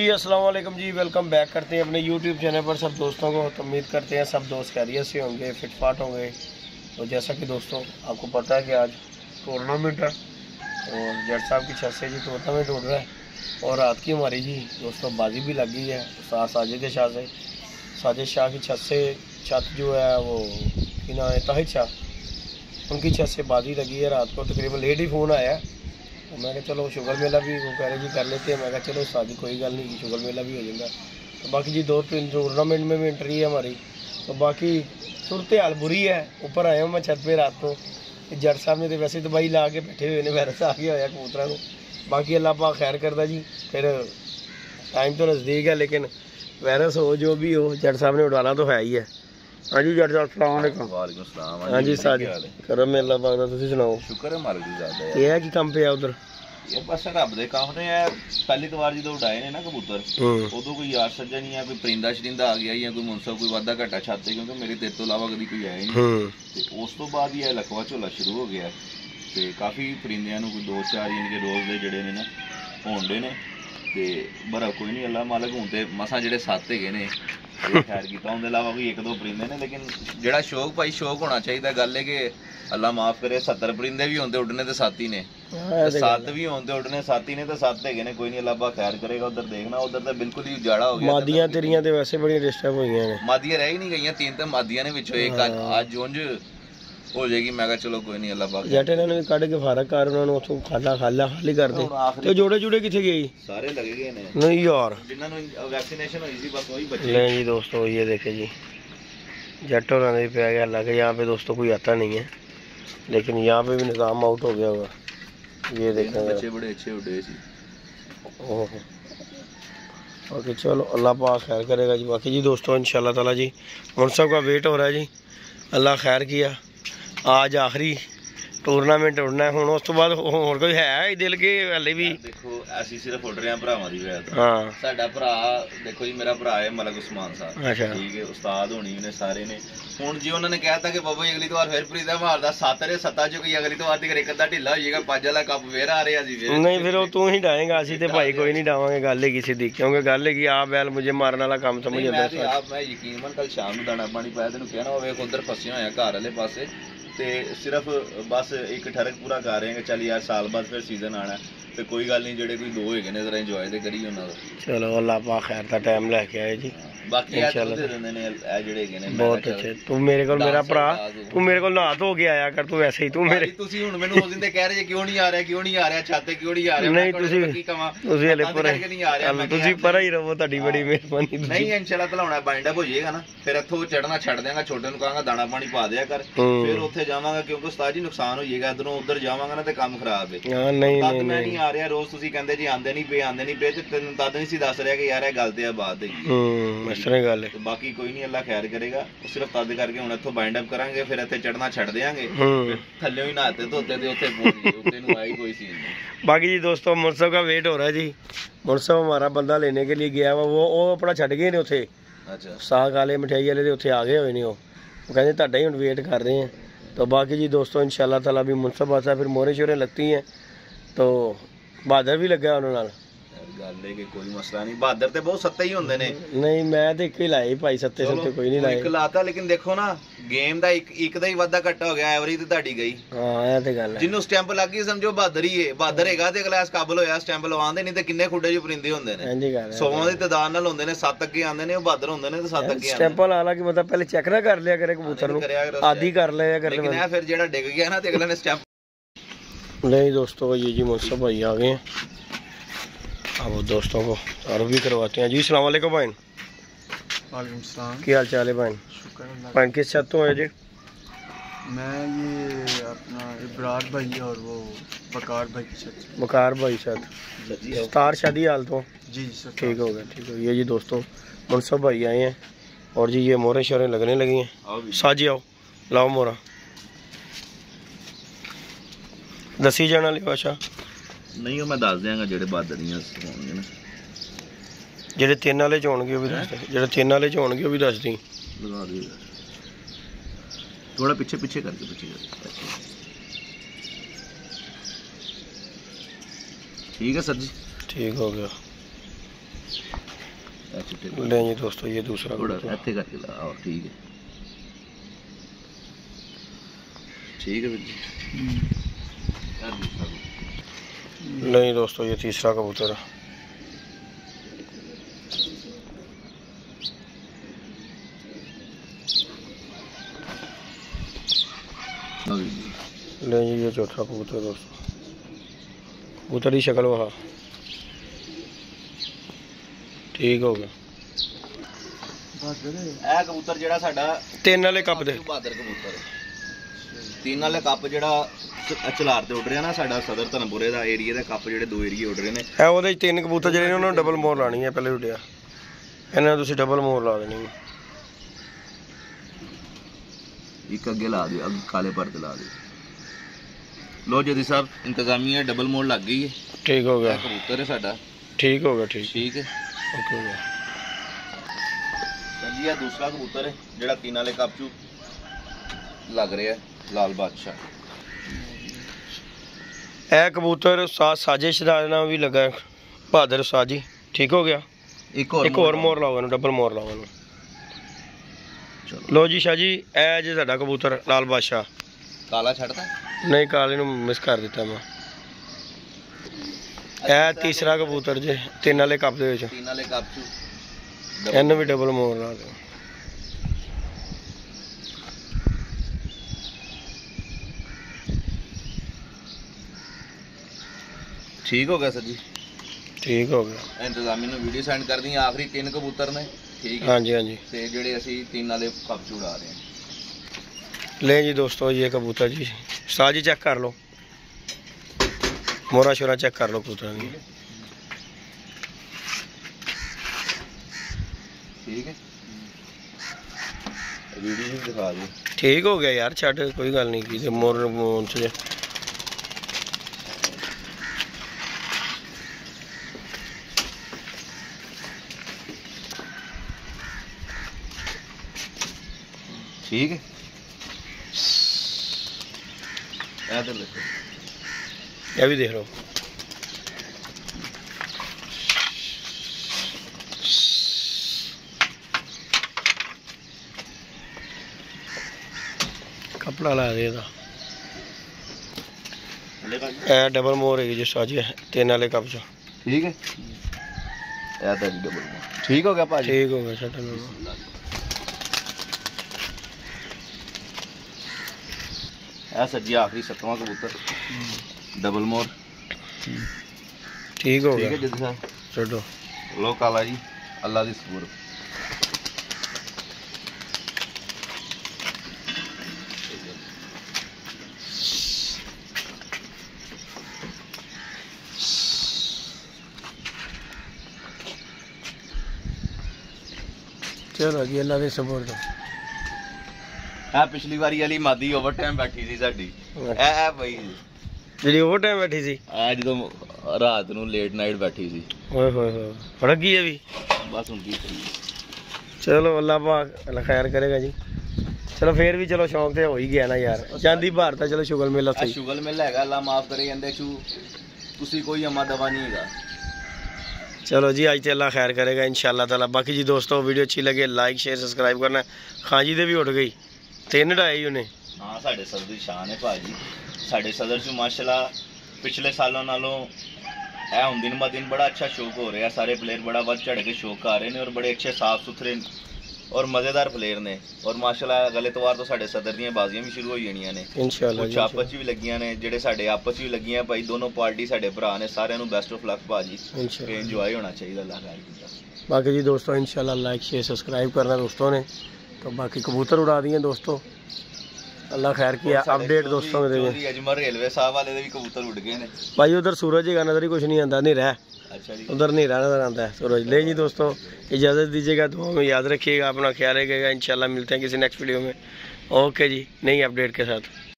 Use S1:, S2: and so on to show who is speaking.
S1: जी अस्सलाम वालेकुम जी, welcome back करते हैं अपने यूट्यूब चैनल पर सब दोस्तों को। तो उम्मीद करते हैं सब दोस्त खैरियत से होंगे, फिटफाट होंगे। तो जैसा कि दोस्तों आपको पता है कि आज टूर्नामेंट है और जट साहब की छत से जी टूर्नामेंट हो रहा है और रात की हमारी जी दोस्तों बाजी भी लग गई है साजिद शाह से। साजिद शाह की छत से छत जो है वो कि ना है ताहिद शाह, उनकी छत से बाजी लगी है रात को। तकरीबन लेट ही फ़ोन आया तो मैं कहा चलो शुगर मेला भी वो कह रहे जी कर लेते हैं। मैं कहा चलो शादी कोई गल नहीं, शुगर मेला भी हो जाएगा। तो बाकी जी 2-3 टूर्नामेंट में भी एंट्री है हमारी। तो बाकी सूरत हाल बुरी है। ऊपर आया हूँ मैं छत पे रात को, जट साहब ने तो वैसे दवाई ला के बैठे हुए ने, वायरस आ गया होया कबूतरों को। बाकी अल्लाह पाक खैर करता जी। फिर टाइम तो नज़दीक है लेकिन वायरस हो जो भी हो जट साहब ने उड़ाना तो है ही है। हाँ जी जट साहब अस्सलाम वालेकुम।
S2: वालेकुम सलाम।
S1: हाँ जी साजिद करम अल्लाह पाक दा, तुसीं सुनाओ?
S2: शुक्र है मालिक दी ज़ात है।
S1: ये है कि काम पे आ उधर
S2: ये बस रब दे काम ने है। पहली बार जो उड़ाए ने ना कबूतर उदों कोई यार सज्जा नहीं है, कोई परिंदा शरिंदा आ गया या कोई मुंसफ कोई वादा घाटा छाते, क्योंकि मेरे तेरे तो इलावा कभी कोई आया ही नहीं। तो उस तो बाद ही लकवा झोला शुरू हो गया तो काफ़ी परिंदियां नूं कोई 2-4 यानी कि रोज़ दे जड़े ने ना होंदे ने ते बड़ा कोई नहीं अल्लाह मालक हूँ तो मसा जेडे 7 है ने खैर किया। उनके अलावा कोई 1-2 परिंदे ने, लेकिन जेड़ा शौक भाई शौक होना चाहिए। गल है कि अल्लाह माफ करे 70 परिंदे भी होंगे उड़ने तो 7 ही ने, 7 भी होंगे उड़ने 7 ही ने, तो 7 है कोई नहीं अल्लाह पाक खैर करेगा। उधर देखना उधर तो बिल्कुल ही उजाड़ा हो गया।
S1: मादियां तेरियां ते वैसे बड़ी डिस्टर्ब हुई हैं।
S2: मादियां रह ही नहीं गई, 3 तो मादियां ने विचों एक आज जोंज हो जाएगी। मैं कहा चलो कोई नहीं अल्लाह पाक
S1: जट इन्होंने भी कढ़ के फारक कर उन्होंने उथों खाली कर दे। ते जोड़े जुड़े किथे गए? सारे लगे गए ने नहीं यार, जिन्होंने वैक्सीनेशन हुई थी बस वही बचे। नहीं जी दोस्तों ये देखे जी जट होना भी पे गया। हालांकि यहाँ पे दोस्तों कोई आता नहीं है लेकिन यहाँ पे भी निज़ाम आउट हो गया होगा। ये देखें
S2: बच्चे बड़े अच्छे उड़े सी।
S1: ओह ओके चलो अल्लाह पाक खैर करेगा जी। बाकी जी दोस्तों इंशाल्लाह ताला जी मुनसब का वेट हो रहा है जी। अल्लाह खैर किया, आज आखिरी टूर्नामेंट उड़ना है। हुण उस तो बाद होर कोई है दिल के हले भी
S2: देखो ऐसी सिर्फ उड़ रहे हैं भरावां दी वजह तो।
S1: हाँ
S2: साडा भरा देखो जी, मेरा भरा है मलक उस्मान साहब,
S1: अच्छा
S2: ठीक है, उस्ताद होनी ने सारे ने। हुण जी उन्होंने कहता कि बाबा अगली बार फिर फरीदा मारदा 7 रे 7 जो कोई अगली बार तक एक अद्धा ढिला हो जाएगा। 5 वाला कप फिर आ रहा जी फिर
S1: नहीं फिर वो तू ही डाएगा, असी तो भाई कोई नहीं डावांगे। गल है सीधी, क्योंकि गल है कि आप बैल मुझे मारने वाला काम समझ आता है।
S2: मैं यकीन कल शाम को दाना पानी पाया तेन कहना होवे उधर फसिया होया घर वाले पासे ते सिर्फ बस एक ठरक पूरा कर रहे हैं। चल यार साल बाद फिर सीजन आना तो कोई गल नहीं, जेडे कोई 2 है जरा इंजॉय तो करिए उन्होंने। चलो
S1: अल्लाह पाक खैर का टाइम लैके आए जी।
S2: बाकी
S1: बहुत अच्छे तू मेरे को मेरा भरा, तू मेरे को नहा धो के आया कर। तू वैसे ही तू मेरे
S2: मैनू उस दिन कह रहे क्यों नहीं आ रहा, क्यों नहीं आ रहा, छाते क्यों नहीं आ रहा।
S1: नहीं तुसी हले पर ही रहो, ਤੁਹਾਡੀ बड़ी मेहरबानी।
S2: नहीं इंशाल्लाह तलाउना बाइंड अप हो जाएगा ना, फिर इथों चढ़ना छड़ देंगा, छोटे ਨੂੰ ਕਹਾਂਗਾ दाना पानी पा दिया कर, फिर ਉੱਥੇ ਜਾਵਾਂਗਾ क्योंकि उस्ताद जी नुकसान हो जाएगा। इधरों उधर जावांगा ना तो काम खराब है।
S1: हां नहीं
S2: नहीं मैं नहीं आ रहा रोज ਤੁਸੀਂ ਕਹਿੰਦੇ ਜੀ ਆਂਦੇ ਨਹੀਂ ਪਏ ਤੇ ਤੈਨੂੰ ਤਦ ਨਹੀਂ ਸੀ ਦੱਸ ਰਿਹਾ ਕਿ ਯਾਰ ਇਹ ਗੱਲ ਤੇ ਆ ਬਾਤ ਹੈਗੀ।
S1: ਇਸ ਤਰ੍ਹਾਂ ਗੱਲ ਹੈ।
S2: ਬਾਕੀ ਕੋਈ ਨਹੀਂ ਅੱਲਾ ਖੈਰ ਕਰੇਗਾ। ਸਿਰਫ ਤਦ ਕਰਕੇ ਹੁਣ ਇੱਥੋਂ ਬਾਈਂਡ ਅਪ ਕਰਾਂਗੇ, ਫਿਰ ਇੱਥੇ ਚੜਨਾ ਛੱਡ ਦੇਾਂਗੇ, ਥੱਲੇ ਹੀ ਨਹਾਤੇ ਧੋਤੇ ਤੇ ਉੱਥੇ ਪਹੁੰਚ ਗਏ। ਉੱਤੇ ਨੂੰ ਆਈ कोई सीन नहीं।
S1: बाकी जी दोस्तों मुनसब का वेट हो रहा है जी। मुनसब हमारा बंदा लेने के लिए गया हुआ, वो अपना छड़ गए ने उथे।
S2: अच्छा
S1: साग वाले मिठाई वाले उथे आ गए हुए ने। वो कहते ਤੁਹਾਡਾ ही हम वेट कर रहे हैं। तो बाकी जी दोस्तों इंशाल्लाह ताला भी मुनसब आता फिर मोहरे शोरे लगती हैं तो बहादुर भी लगा उन्होंने। गल है कि कोई मसला नहीं, बहादुर ते बहुत सत्ते ही होंदे ने। नहीं मैं तो एक ही लाए भाई, सत्ते कोई नहीं लाए।
S2: एक लाता लेकिन देखो ना गेम दा एक दा ही वादा घट्टा हो गया, एवरेज ते ਤੁਹਾਡੀ गई।
S1: हां ਇਹ ਤੇ ਗੱਲ ਹੈ।
S2: जिन्नू स्टैंप लग गई समझो बहादुर ही है। बहादुर हैगा ते अगला इस काबिल होया स्टैंप लवांदे नहीं ते किन्ने खुडे जो परिंदे होंदे ने।
S1: हां जी गल है,
S2: 100 ਦੀ ਤਾਦਾਦ ਨਾਲ ਹੁੰਦੇ ਨੇ, 7 ਅੱਗੇ ਆਂਦੇ ਨੇ, ਉਹ ਬਹਾਦਰ ਹੁੰਦੇ ਨੇ ਤੇ 7 ਅੱਗੇ ਆਂਦੇ ਨੇ।
S1: ਸਟੈਂਪ ਲਾ ਕਿ ਮਤਲਬ ਪਹਿਲੇ ਚੈੱਕ ਨਾ ਕਰ ਲਿਆ ਕਰੇ ਕਬੂਤਰ ਨੂੰ, ਆਦੀ कर लिया कर।
S2: लेकिन ये फिर जेड़ा डिग गया ना ते अगले ने स्टैंप।
S1: नहीं दोस्तों ये जी मुनसब भाई आ गए हैं। अब दोस्तों को और भी करवाते हैं जी। अस्सलाम वालेकुम भाई।
S3: वालेकुम सलाम।
S1: क्या हाल चाल है भाई?
S3: शुक्र अल्लाह।
S1: भाई किस छत तो है जी?
S3: मैं ये अपना इब्रार भाई और वो बकार भाई की छत।
S1: बकार भाई छत स्टार शादी हाल तो
S3: जी सर
S1: ठीक हो गया, ठीक हो गया जी। दोस्तों मुनसब भाई आए हैं और जी ये मोहरें शोरें लगने लगी हैं। साजी आओ लाओ मोहरा दसी जाना लियो। अच्छा
S2: नहीं मैं दस देंगा जेडे बहादरियां होंगे ना,
S1: जेडे 3 वाले च होणगे वो भी दस दे, जेडे 3 वाले च होणगे वो भी दस दी।
S2: लगा दिए थोड़ा पीछे पीछे करके ठीक है सर जी,
S1: ठीक हो गया। ले जी दोस्तों ये दूसरा
S2: ਇੱਥੇ ਕਰਕੇ ਲਾਓ। ठीक है ठीक है ਵੀਰ जी।
S1: ले जी दोस्तों ये तीसरा कबूतर है। ले जी ये चौथा कबूतर दोस्तों, कबूतर की शक्ल वहा ठीक हो गया।
S2: ਇਹ ਕਬੂਤਰ ਜਿਹੜਾ ਸਾਡਾ
S1: 3 ਵਾਲੇ ਕੱਪ ਦੇ
S2: ਬਹਾਦਰ ਕਬੂਤਰ 3 ਵਾਲੇ ਕੱਪ ਜਿਹੜਾ ਚਲਾਰ ਤੇ ਉੱਡ ਰਿਹਾ ਨਾ, ਸਾਡਾ ਸਦਰ ਧਨਪੁਰੇ ਦਾ ਏਰੀਆ ਦਾ ਕੱਪ ਜਿਹੜੇ 2 ਏਰੀਏ ਉੱਡ ਰਹੇ ਨੇ।
S1: ਇਹ ਉਹਦੇ 3 ਕਬੂਤਰ ਜਿਹੜੇ ਉਹਨਾਂ ਨੂੰ ਡਬਲ ਮੋਰ ਲਾਣੀ ਹੈ ਪਹਿਲੇ ਉੱਡਿਆ, ਇਹਨਾਂ ਨੂੰ ਤੁਸੀਂ ਡਬਲ ਮੋਰ ਲਾ ਦੇਣੀ।
S2: ਇੱਕ ਅੱਗੇ ਲਾ ਦਿਓ, ਅੱਗੇ ਕਾਲੇ ਪਰਦੇ ਲਾ ਦਿਓ। लो जदी साहब इंतजामिया डबल मोड़ लग गई है। ठीक हो गया, कबूतर है साडा। ठीक हो गया, ठीक है, ओके हो गया। जी ये दूसरा कबूतर है जेड़ा 3 वाले कप चू लग रहा है, लाल बादशाह।
S1: ए कबूतर साजिश दा नाम भी लगा है बहादुर साजी। ठीक हो गया, एक और मोर लाओ, डबल मोर लाओ। लो जी शाह जी, ए जी साडा कबूतर लाल बादशाह।
S2: काला छड़ता
S1: नहीं, काले नूं मिस कर दिता मैं। ए तीसरा कबूतर जे 3 वाले कप दे विच,
S2: 3 वाले कप चू
S1: इन्हू भी डबल मोर ला दो।
S2: ठीक हो गया सर जी,
S1: ठीक हो गया।
S2: इंतजामी ने वीडियो सेंड कर दी। आखिरी 3 कबूतर ने, ठीक है।
S1: हाँ जी, हाँ जी।
S2: ते जेड़े असी 3 वाले कप चू उड़ा रहे हैं।
S1: ले जी दोस्तों ये कबूतर जी, साजी चेक कर लो, मोरा शोरा चेक कर लो कबूतर।
S2: ठीक है, वीडियो भी दिखा दो।
S1: ठीक हो गया यार, छड़ कोई गल नहीं की मोर से।
S2: ठीक है, इधर देखो,
S1: ये भी देख लो। कपड़ा ला दे डबल मोर है जिस आज 3 वाले कप च।
S2: ठीक है, डबल मोर। ठीक हो गया भाजी,
S1: ठीक हो गया। छड़
S2: सर जी आखिरी 7वां कबूतर डबल मोर।
S1: ठीक हो गया,
S2: ठीक है जद साहब,
S1: छोड़ो।
S2: लो काला जी, अल्लाह दी सुपुर्द।
S1: चलो जी अल्लाह दी सुपुर्द।
S2: पिछली बारी वाली मादी ओवर टाइम बैठी सी साडी, ए भाई
S1: ਜਿਹੜੀ ओवर टाइम बैठी सी,
S2: ਜਦੋਂ ਰਾਤ ਨੂੰ ਲੇਟ ਨਾਈਟ बैठी सी।
S1: ओए होए होए, फड़ गई है भी
S2: बस ਹੁਣ ਕੀ ਕਰੀਏ।
S1: चलो अल्लाह पाक अल्लाह खैर करेगा जी। चलो फिर भी चलो शौक तो हो ही गया ना यार, चांदी भारत चलो शुगल मेला सही।
S2: शुगल मेला है, अल्लाह माफ करे, कहंदे छू तुसी कोई अम्मा दवा नहीं है।
S1: चलो जी आज तो अल्लाह खैर करेगा इंशाल्लाह ताला। बाकी जी दोस्तों वीडियो अच्छी लगे लाइक शेयर सब्सक्राइब करना। खां जी दे भी उठ गई 3 ढाई उन्हें।
S2: हाँ साढ़े सदर की शान है भाजी, साढ़े सदर चू माशाल्लाह पिछले सालों नालों है हम दिन ब दिन बड़ा अच्छा शौक हो रहा है। सारे प्लेयर बड़ा बढ़ चढ़ के शौक कर रहे हैं और बड़े अच्छे साफ सुथरे और मज़ेदार प्लेयर ने। और माशाल्लाह अगले इतवार तो साढ़े सदर दी बाजियां भी शुरू हो जानियां ने इंशाल्लाह। कुछ आपस च भी लगियां ने, जेडे साढ़े आपस च भी लगियां भाई, दोनों पार्टी साढ़े भरा ने, सारिਆਂ ਨੂੰ बेस्ट ऑफ लक भाजी, एंजॉय होना चाहिए अल्लाह खैर कीता।
S1: बाकी जी दोस्तों इंशाल्लाह लाइक शेयर सब्सक्राइब करना दोस्तों ने। तो बाकी कबूतर उड़ा दिए दोस्तों, अल्लाह खैर किया। अपडेट दोस्तों में
S2: अजमर रेलवे साहब वाले भी कबूतर उड़ गए ने
S1: भाई। उधर सूरज का नजर ही कुछ नहीं आता, नहीं रहा।
S2: अच्छा जी,
S1: उधर नहीं नजर आता है सूरज। ले जी दोस्तों इजाज़त दीजिएगा, दुआ में याद रखिएगा, अपना ख्याल रखिएगा। इंशाल्लाह मिलते हैं किसी नेक्स्ट वीडियो में। ओके जी, नई अपडेट के साथ।